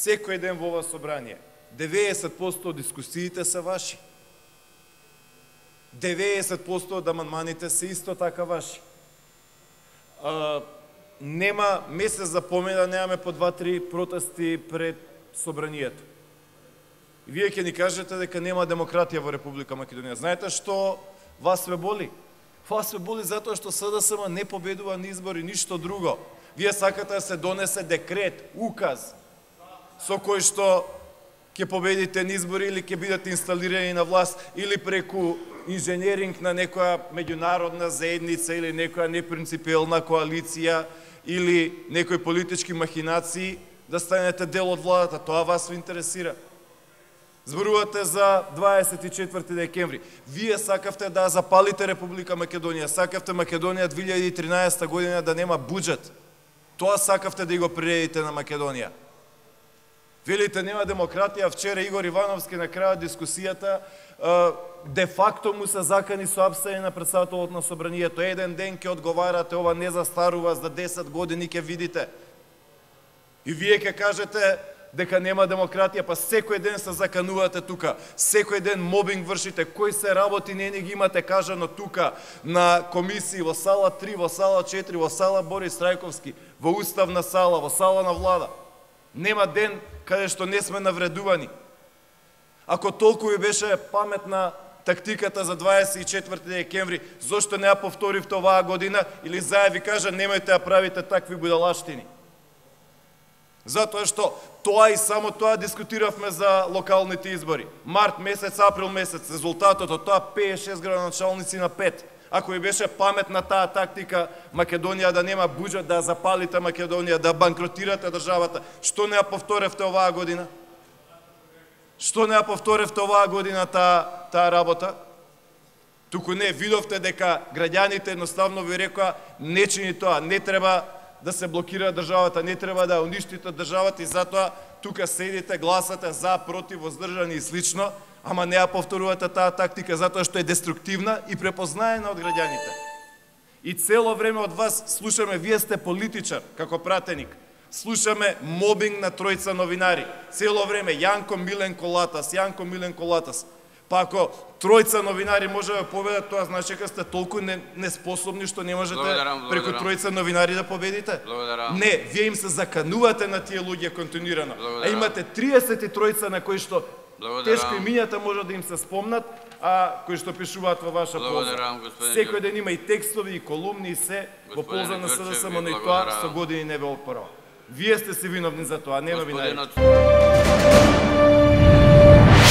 секој ден во ова собрание, 90% од дискусиите се ваши. 90% од амандманите се исто така ваши. Нема месец за помена, немаме по 2-3 протести пред собранието. И вие ќе ни кажете дека нема демократија во Република Македонија. Знаете што вас ве боли? Вас ве боли затоа што СДСМ не победува на избори, ништо друго. Вие сакате да се донесе декрет, указ, со кој што ќе победите на избори или ќе бидете инсталирани на власт, или преку инженеринг на некоја меѓународна заедница или некоја непринципиелна коалиција или некои политички махинации да станете дел од владата. Тоа вас ве интересира. Зборувате за 24 декември. Вие сакавте да запалите Република Македонија, сакавте Македонија 2013 година да нема буџет. Тоа сакавте да го приредите на Македонија. Велите нема демократија. Вчера Игор Ивановски на крајот дискусијата де факто му се закани со апсење на претседателот на собранието. Еден ден ќе одговарате, ова не застарува, за 10 години ќе видите. И вие ќе кажете дека нема демократија, па секој ден се заканувате тука, секој ден мобинг вршите, кои се работи не ги имате кажано тука, на комисии, во сала 3, во сала 4, во сала Борис Трајковски, во уставна сала, во сала на влада. Нема ден каде што не сме навредувани. Ако толку ви беше паметна тактиката за 24 декември, зошто не ја повторивте оваа година, или заедно ви кажа немајте да правите такви будалаштини? Затоа што тоа и само тоа дискутиравме за локалните избори. Март месец, април месец, резултатот од тоа 5-6 градоначалници на 5. Ако ви беше паметна таа тактика Македонија да нема буџет, да запалите Македонија, да банкротирате државата, што не ја повторевте оваа година? Што не ја повторевте оваа година таа работа? Туку не, видовте дека граѓаните едноставно ви рекоа не чини тоа, не треба да се блокира државата, не треба да уништите државата и затоа тука седите, гласате за, против, воздржани и слично, ама не ја повторувате таа тактика затоа што е деструктивна и препознаена од граѓаните. И цело време од вас слушаме, вие сте политичар како пратеник, слушаме мобинг на тројца новинари. Цело време Јанко Миленко Латас. Па ако тројца новинари може да победат, тоа значи дека сте толку неспособни што не можете преку тројца новинари да победите. Не, вие им се заканувате на тие луѓе континуирано. А имате 33 на кои што тешко имињата може да им се спомнат, а кои што пишуваат во ваша полза. Секој ден има и текстови, и колумни, и се во полза на СДСМ, но и тоа со години не ве опарува. Вие сте си виновни за тоа, не новинарите.